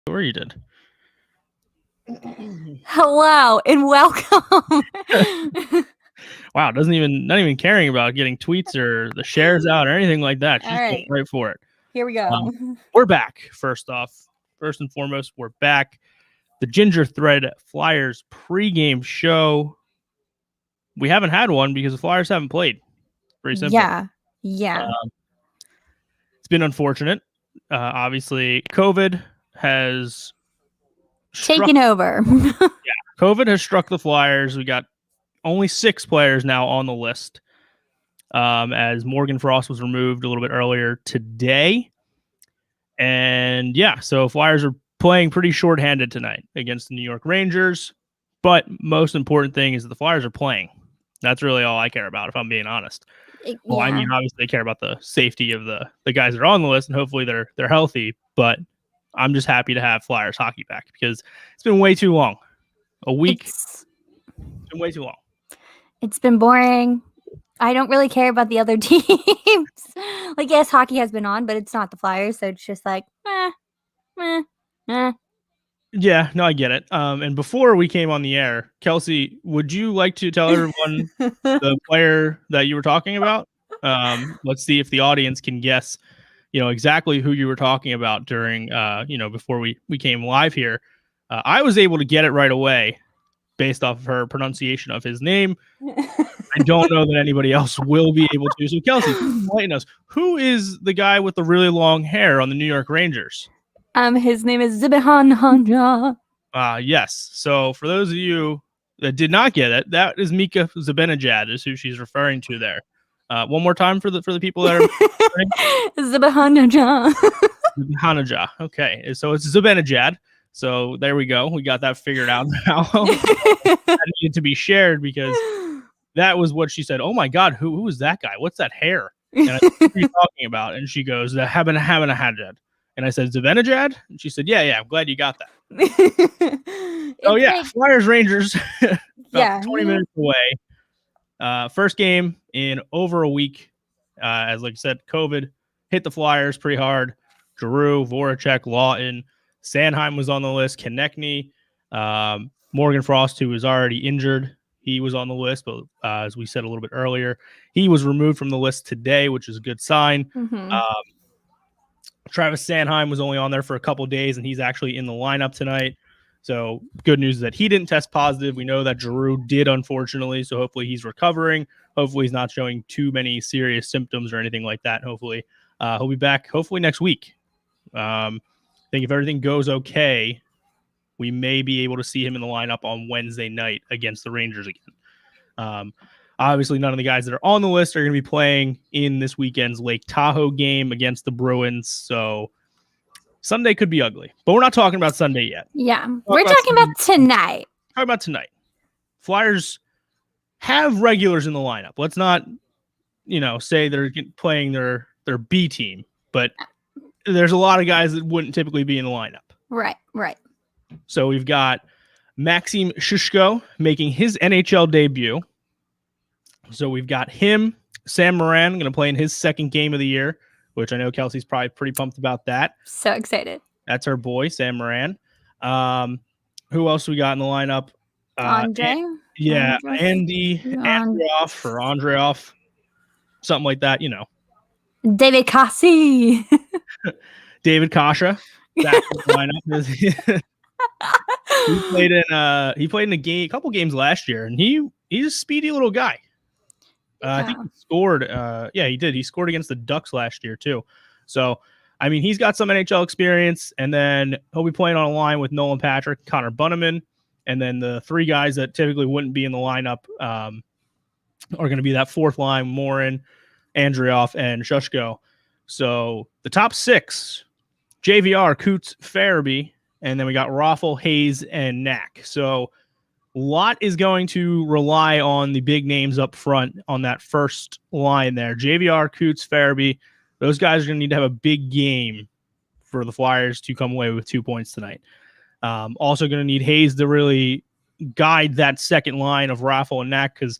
Or you did. Hello and welcome. Wow, not even caring about getting tweets or the shares out or anything like that. She's going right for it. Here we go. We're back. First and foremost, we're back. The Ginger Thread Flyers pregame show. We haven't had one because the Flyers haven't played. Pretty simple. Yeah. It's been unfortunate. Obviously, COVID has taken over. COVID has struck the Flyers. We got only 6 players now on the list, as Morgan Frost was removed a little bit earlier today. And so Flyers are playing pretty shorthanded tonight against the New York Rangers. But most important thing is that the Flyers are playing. That's really all I care about, if I'm being honest. Well, I mean, obviously, I care about the safety of the guys that are on the list, and hopefully they're healthy. But I'm just happy to have Flyers hockey back because it's been way too long. A week. It's been way too long. It's been boring. I don't really care about the other teams. Yes, hockey has been on, but it's not the Flyers, so it's just like, Yeah, no, I get it. And before we came on the air, Kelsey, would you like to tell everyone the player that you were talking about? Let's see if the audience can guess, exactly who you were talking about during, before we came live here. I was able to get it right away based off of her pronunciation of his name. I don't know that anybody else will be able to. So, Kelsey, enlighten us. Who is the guy with the really long hair on the New York Rangers? His name is Zibanejad. Yes. So, for those of you that did not get it, that is Mika Zibanejad is who she's referring to there. One more time for the people that are Zibanejad. Zibanejad. Okay. So, it's Zibanejad. So there we go. We got that figured out now. That needed to be shared because that was what she said. Oh my God, who is that guy? What's that hair? And I said, what are you talking about? And she goes, the Zibanejad. And I said, Zibanejad? And she said, yeah, I'm glad you got that. Flyers Rangers, about 20 minutes away. First game in over a week. As like I said, COVID hit the Flyers pretty hard. Giroux, Voracek, Lawton, Sanheim was on the list. Konechny, Morgan Frost, who was already injured, he was on the list. But as we said a little bit earlier, he was removed from the list today, which is a good sign. Mm-hmm. Travis Sanheim was only on there for a couple days, and he's actually in the lineup tonight. So good news is that he didn't test positive. We know that Giroux did, unfortunately, so hopefully he's recovering. Hopefully he's not showing too many serious symptoms or anything like that. Hopefully he'll be back hopefully next week. I think if everything goes okay, we may be able to see him in the lineup on Wednesday night against the Rangers again. Obviously, none of the guys that are on the list are going to be playing in this weekend's Lake Tahoe game against the Bruins. So Sunday could be ugly, but we're not talking about Sunday yet. Yeah, we're talking about tonight. Talking about tonight. Flyers have regulars in the lineup. Let's not, say they're playing their B team, but there's a lot of guys that wouldn't typically be in the lineup. Right. So we've got Maxim Shishko making his NHL debut. So we've got him, Sam Morin, going to play in his second game of the year, which I know Kelsey's probably pretty pumped about that. So excited. That's our boy, Sam Morin. Who else we got in the lineup? Andre? Andy Andreoff or Andreoff, something like that, David Kassi. David Kasha. That's the lineup. He played in a couple games last year, and he's a speedy little guy. I think he scored. He did. He scored against the Ducks last year too. So, I mean, he's got some NHL experience, and then he'll be playing on a line with Nolan Patrick, Connor Bunnaman, and then the 3 guys that typically wouldn't be in the lineup are going to be that fourth line: Morin, Andreoff, and Shushko. So the top 6: JVR, Coots, Farabee, and then we got Raffle, Hayes, and Knack. So a lot is going to rely on the big names up front on that first line there. JVR, Coots, Farabee, those guys are going to need to have a big game for the Flyers to come away with 2 points tonight. Also going to need Hayes to really guide that second line of Raffle and Knack, because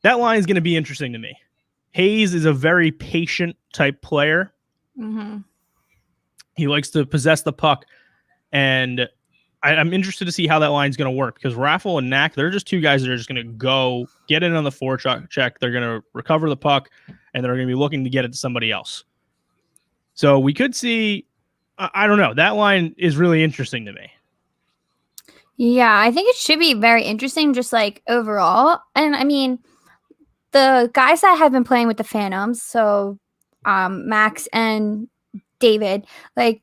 that line is going to be interesting to me. Hayes is a very patient type player. Mm-hmm. He likes to possess the puck And I'm interested to see how that line's going to work because Raffle and Knack, they're just two guys that are just going to go get in on the forecheck. They're going to recover the puck, and they're going to be looking to get it to somebody else. So we could see, I don't know. That line is really interesting to me. Yeah, I think it should be very interesting just like overall. And I mean, the guys that have been playing with the Phantoms, so Max and David, like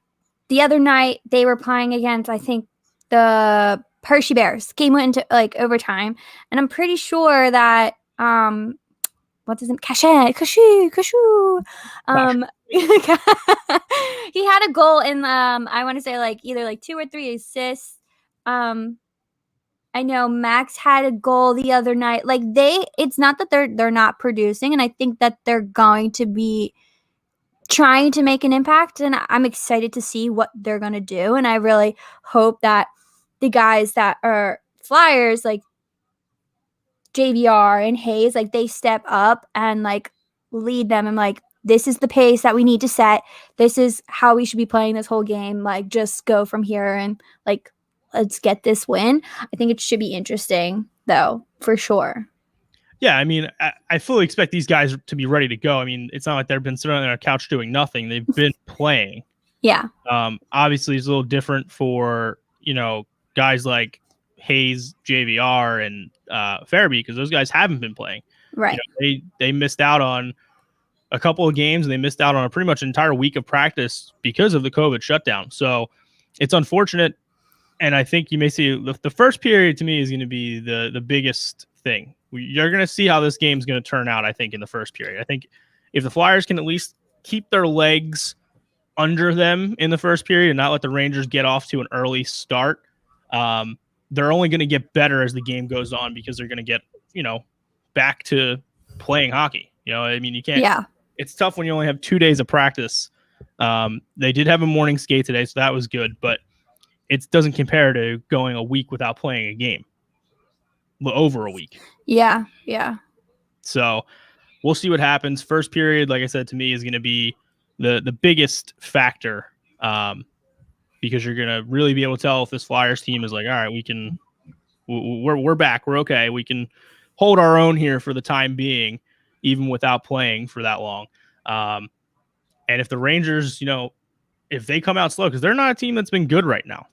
the other night they were playing against, I think, the Hershey Bears. Game went into like overtime, and I'm pretty sure that what's his name? Cashew. He had a goal in I want to say like either like 2 or 3 assists. I know Max had a goal the other night. Like it's not that they're not producing, and I think that they're going to be trying to make an impact, and I'm excited to see what they're going to do. And I really hope that the guys that are Flyers, like JVR and Hayes, like they step up and like lead them and like, this is the pace that we need to set. This is how we should be playing this whole game. Like, just go from here and like, let's get this win. I think it should be interesting though, for sure. Yeah, I mean, I fully expect these guys to be ready to go. I mean, it's not like they've been sitting on their couch doing nothing. They've been playing. Yeah. Obviously, it's a little different for, guys like Hayes, JVR, and Farabee because those guys haven't been playing. Right. They missed out on a couple of games, and they missed out on a pretty much entire week of practice because of the COVID shutdown. So it's unfortunate, and I think you may see the first period to me is going to be the biggest thing. You're going to see how this game's going to turn out, I think, in the first period. I think if the Flyers can at least keep their legs under them in the first period and not let the Rangers get off to an early start, they're only going to get better as the game goes on because they're going to get, back to playing hockey. I mean, you can't. Yeah. It's tough when you only have 2 days of practice. They did have a morning skate today, so that was good, but it doesn't compare to going a week without playing a game. Over a week. Yeah. So we'll see what happens. First period, like I said, to me is going to be the biggest factor because you're going to really be able to tell if this Flyers team is like, all right, we're back. We're okay. We can hold our own here for the time being, even without playing for that long. And if the Rangers, if they come out slow, because they're not a team that's been good right now,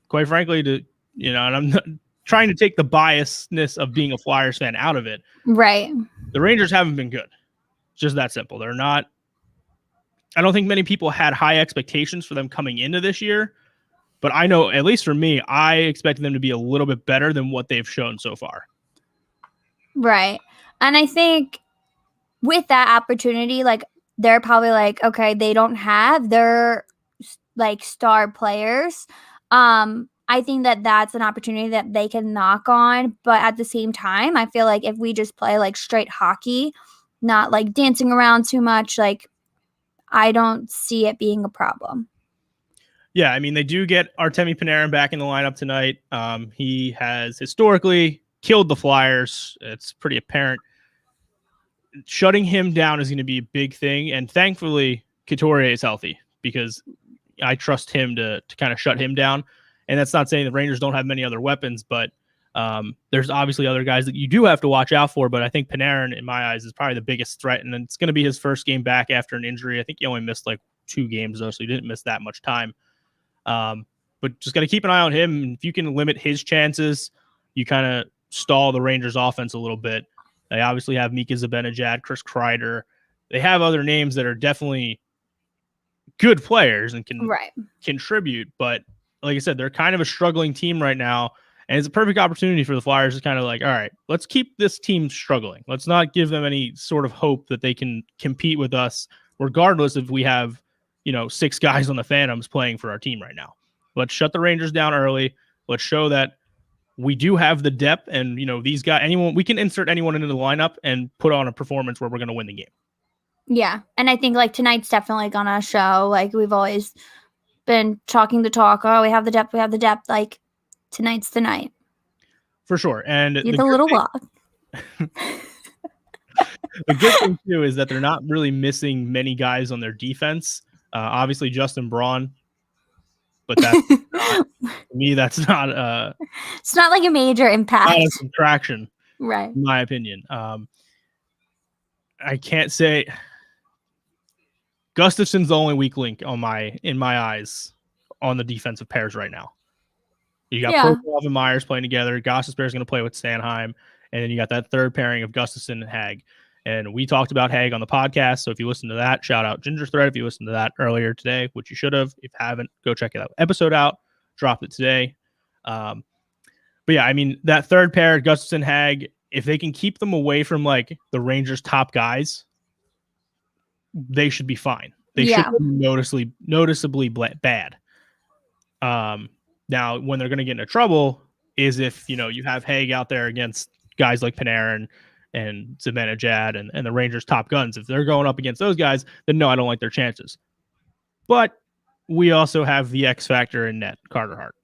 quite frankly, and I'm not trying to take the biasness of being a Flyers fan out of it. Right. The Rangers haven't been good. Just that simple. They're not. I don't think many people had high expectations for them coming into this year, but I know, at least for me, I expected them to be a little bit better than what they've shown so far. Right. And I think with that opportunity, like they're probably like, okay, they don't have their like star players. I think that that's an opportunity that they can knock on. But at the same time, I feel like if we just play like straight hockey, not like dancing around too much, like I don't see it being a problem. Yeah, I mean, they do get Artemi Panarin back in the lineup tonight. He has historically killed the Flyers. It's pretty apparent. Shutting him down is going to be a big thing. And thankfully, Couturier is healthy because I trust him to kind of shut him down. And that's not saying the Rangers don't have many other weapons, but there's obviously other guys that you do have to watch out for. But I think Panarin, in my eyes, is probably the biggest threat. And it's going to be his first game back after an injury. I think he only missed like 2 games, though, so he didn't miss that much time. But just got to keep an eye on him. If you can limit his chances, you kind of stall the Rangers offense a little bit. They obviously have Mika Zibanejad, Chris Kreider. They have other names that are definitely good players and can contribute. But like I said, they're kind of a struggling team right now. And it's a perfect opportunity for the Flyers to kind of like, all right, let's keep this team struggling. Let's not give them any sort of hope that they can compete with us, regardless if we have, 6 guys on the Phantoms playing for our team right now. Let's shut the Rangers down early. Let's show that we do have the depth and, these guys, we can insert anyone into the lineup and put on a performance where we're going to win the game. Yeah. And I think like tonight's definitely going to show, like we've always been talking the talk. Oh, we have the depth. Like tonight's the night. For sure. And the little lock. The good thing too is that they're not really missing many guys on their defense. Obviously Justin Braun but that's not, to me, that's not it's not like a major impact. Not a subtraction, right? In my opinion. I can't say Gustafson's the only weak link in my eyes on the defensive pairs right now. You got Prokhorov and Myers playing together. Gostisbehere is going to play with Sanheim, and then you got that third pairing of Gustafsson and Hag. And we talked about Hag on the podcast, so if you listen to that, shout out Ginger Thread if you listened to that earlier today, which you should have. If you haven't, go check that episode out. Dropped it today. But yeah, I mean, that third pair, Gustafsson, Hag, if they can keep them away from like the Rangers' top guys, they should be fine. They should be noticeably bad. Now, when they're going to get into trouble is if, you have Hag out there against guys like Panarin and Zibanejad and the Rangers' top guns. If they're going up against those guys, then no, I don't like their chances. But we also have the X factor in net, Carter Hart.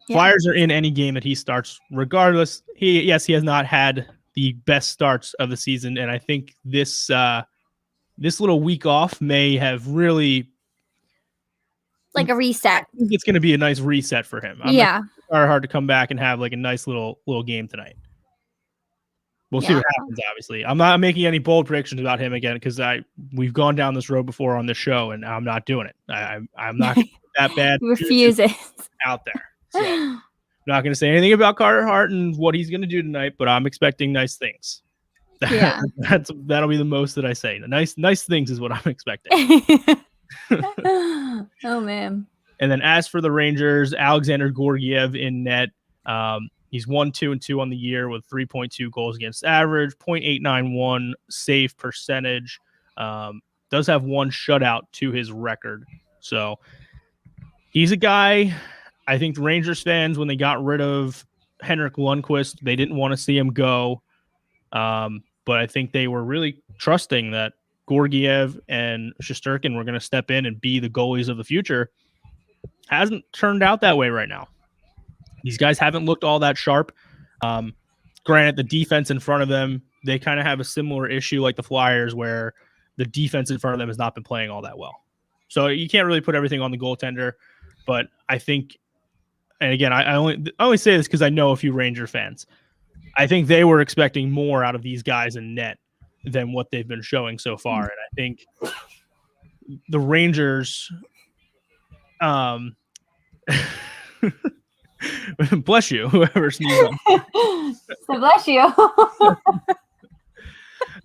Flyers are in any game that he starts, regardless. He has not had the best starts of the season, and I think this little week off may have really like a reset. I think it's going to be a nice reset for him. Carter Hart to come back and have like a nice little game tonight. We'll see what happens. Obviously, I'm not making any bold predictions about him again because we've gone down this road before on this show, and I'm not doing it. I'm not that bad. Refuse it out there. So, I'm not going to say anything about Carter Hart and what he's going to do tonight, but I'm expecting nice things. Yeah, that'll be the most that I say. Nice things is what I'm expecting. Oh man. And then as for the Rangers, Alexander Georgiev in net. He's 1-2-2 on the year with 3.2 goals against average, .891 save percentage. Does have one shutout to his record. So he's a guy. I think the Rangers fans, when they got rid of Henrik Lundqvist, they didn't want to see him go. But I think they were really trusting that Georgiev and Shesterkin were going to step in and be the goalies of the future. Hasn't turned out that way right now. These guys haven't looked all that sharp. Granted, the defense in front of them, they kind of have a similar issue like the Flyers where the defense in front of them has not been playing all that well. So you can't really put everything on the goaltender. But I think, and again, I only say this because I know a few Ranger fans. I think they were expecting more out of these guys in net than what they've been showing so far. And I think the Rangers, bless you, whoever sneezed on. So bless you.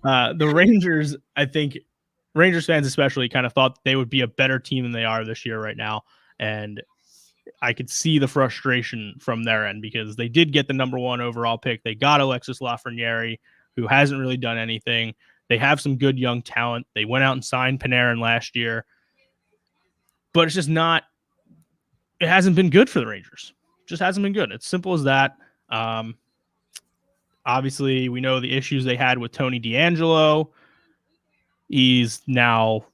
The Rangers, I think Rangers fans especially kind of thought they would be a better team than they are this year right now. And I could see the frustration from their end because they did get the number 1 overall pick. They got Alexis Lafreniere, who hasn't really done anything. They have some good young talent. They went out and signed Panarin last year. But it's just not – it hasn't been good for the Rangers. It just hasn't been good. It's simple as that. Obviously, we know the issues they had with Tony DeAngelo. He's now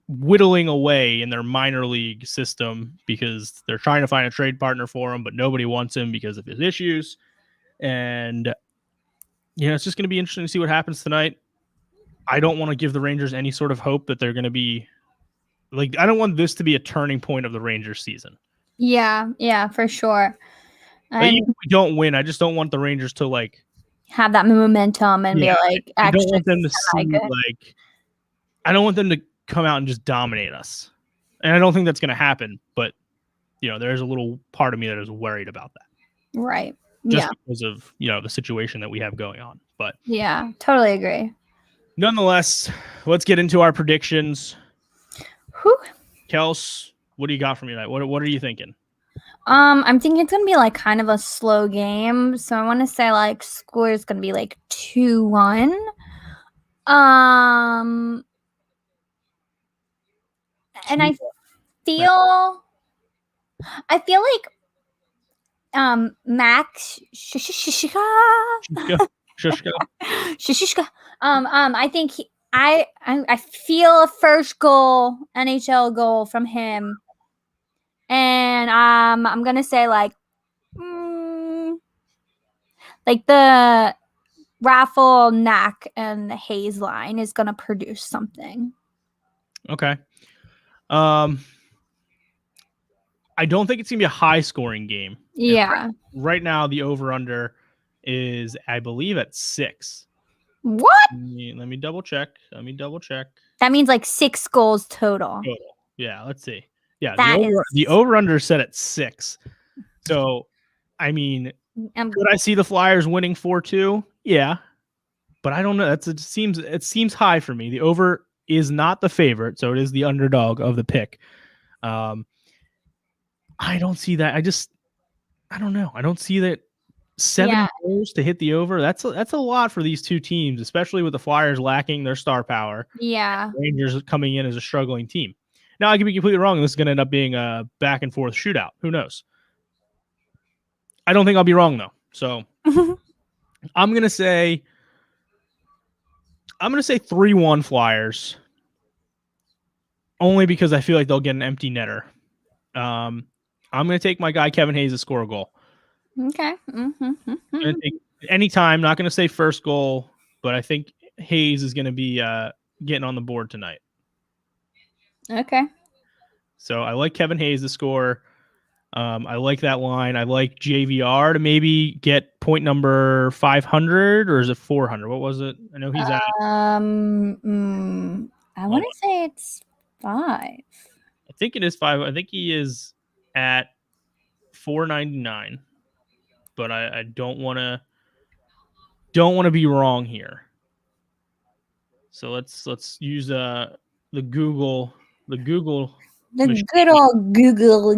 whittling away in their minor league system because they're trying to find a trade partner for him, but nobody wants him because of his issues. And, it's just going to be interesting to see what happens tonight. I don't want to give the Rangers any sort of hope that they're going to be like, I don't want this to be a turning point of the Rangers season. Yeah, for sure. Even if we don't win, I just don't want the Rangers to like have that momentum and be like, I don't want them to see like, I don't want them to come out and just dominate us. And I don't think that's going to happen, but there's a little part of me that is worried about that. Right. Just because of, the situation that we have going on. But yeah, totally agree. Nonetheless, let's get into our predictions. Whew. Kels, what do you got for me tonight? What are you thinking? I'm thinking it's gonna be like kind of a slow game, so I want to say like score is gonna be like 2-1. And I feel like Max Shishka. I think I feel a first goal, NHL goal from him. And I'm gonna say like the Raffle, Knack, and the Hayes line is gonna produce something. Okay. I don't think it's going to be a high-scoring game. Yeah. Right now, the over-under is, I believe, at 6. What? Let me double check. That means like 6 goals total. Yeah, let's see. Yeah, That the over-under is set at 6. So, I mean, could I see the Flyers winning 4-2? Yeah, but I don't know. It seems high for me. The over is not the favorite, so it is the underdog of the pick. I don't see that. I don't know. I don't see that 7 goals to hit the over. That's a lot for these two teams, especially with the Flyers lacking their star power. Yeah. Rangers coming in as a struggling team. Now, I could be completely wrong. This is going to end up being a back and forth shootout. Who knows? I don't think I'll be wrong though. So I'm going to say 3-1 Flyers. Only because I feel like they'll get an empty netter. I'm going to take my guy Kevin Hayes to score a goal. Okay. Anytime, not going to say first goal, but I think Hayes is going to be getting on the board tonight. Okay. So I like Kevin Hayes to score. I like that line. I like JVR to maybe get point number 500, or is it 400? What was it? I know he's at. I want to say it's 5. I think it is 5. I think he is at 499, but I don't want to be wrong here. So let's use the Google The good old Google.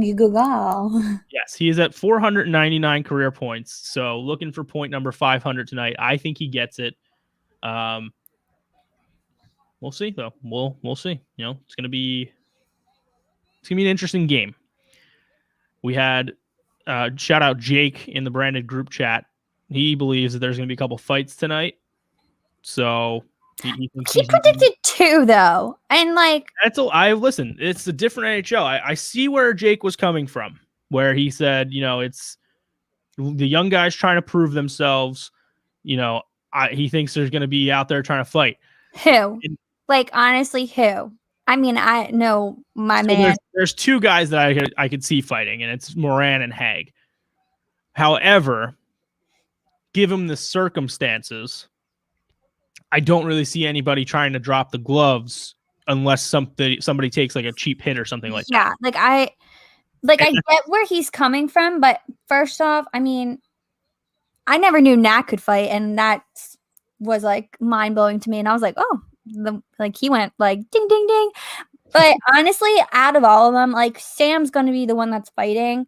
Yes, he is at 499 career points. So looking for point number 500 tonight. I think he gets it. We'll see though. We'll see. You know, it's gonna be an interesting game. We had shout out Jake in the branded group chat. He believes that there's gonna be a couple fights tonight. So he predicted 2 though, and like listen. It's a different NHL. I see where Jake was coming from, where he said, you know, it's the young guys trying to prove themselves. You know, he thinks there's going to be out there trying to fight. Who? Like honestly, who? I mean, I know my man. There's 2 guys that I could see fighting, and it's Moran and Hag. However, given the circumstances, I don't really see anybody trying to drop the gloves unless somebody takes like a cheap hit or something like that. Yeah, I get where he's coming from, but first off, I mean, I never knew Nat could fight, and that was like mind blowing to me. And I was like, oh, he went like ding ding ding. But honestly, out of all of them, like Sam's going to be the one that's fighting,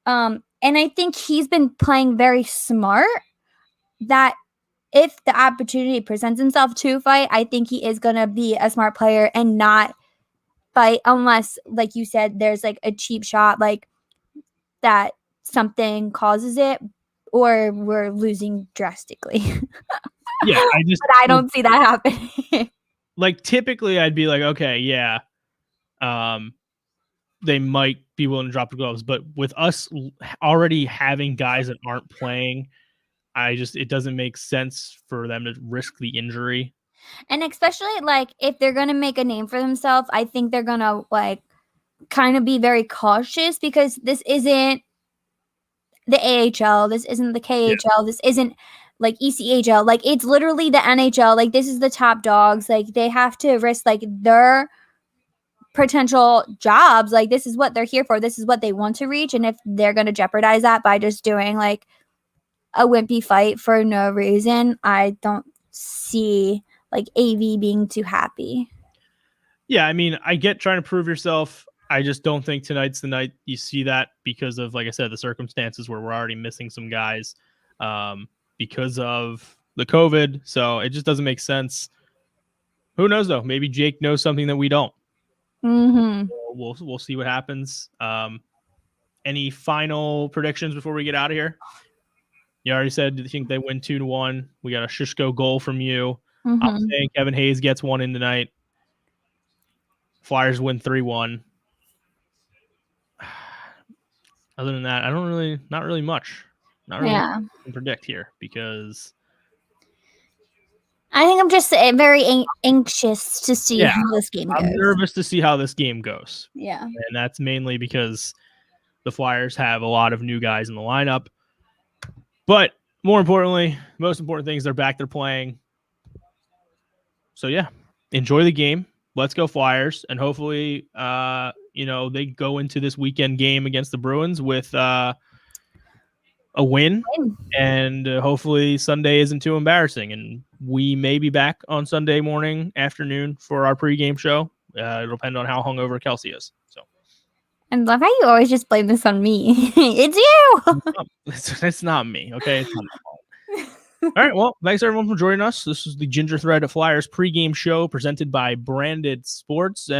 and I think he's been playing very smart. That if the opportunity presents himself to fight, I think he is going to be a smart player and not fight unless, like you said, there's like a cheap shot, like that something causes it, or we're losing drastically. Yeah, but I don't see that happening. Like typically I'd be like, okay, yeah, they might be willing to drop the gloves, but with us already having guys that aren't playing, it doesn't make sense for them to risk the injury. And especially like if they're going to make a name for themselves, I think they're going to like kind of be very cautious, because this isn't the AHL. This isn't the KHL. Yeah. This isn't like ECHL. Like it's literally the NHL. Like this is the top dogs. Like they have to risk like their potential jobs. Like this is what they're here for. This is what they want to reach. And if they're going to jeopardize that by just doing like a wimpy fight for no reason, I don't see like AV being too happy. Yeah, I mean, I get trying to prove yourself. I just don't think tonight's the night you see that, because of, like I said, the circumstances where we're already missing some guys because of the COVID. So it just doesn't make sense. Who knows though? Maybe Jake knows something that we don't. Mm-hmm. So we'll see what happens. Any final predictions before we get out of here? You already said you think they win 2-1. We got a Shishko goal from you. Mm-hmm. I'm saying Kevin Hayes gets one in tonight. Flyers win 3-1. Other than that, not really much. Not really much to predict here, because I think I'm just very anxious to see how this game goes. I'm nervous to see how this game goes. Yeah. And that's mainly because the Flyers have a lot of new guys in the lineup. But more importantly, the most important thing is they're back, they're playing. So, yeah, enjoy the game. Let's go Flyers. And hopefully, they go into this weekend game against the Bruins with a win. And hopefully Sunday isn't too embarrassing. And we may be back on Sunday afternoon for our pregame show. It'll depend on how hungover Kelsey is. So. And love how you always just blame this on me. It's you. It's not me. Okay. It's not my fault. All right. Well, thanks everyone for joining us. This is the Ginger Thread of Flyers pregame show presented by Branded Sports. And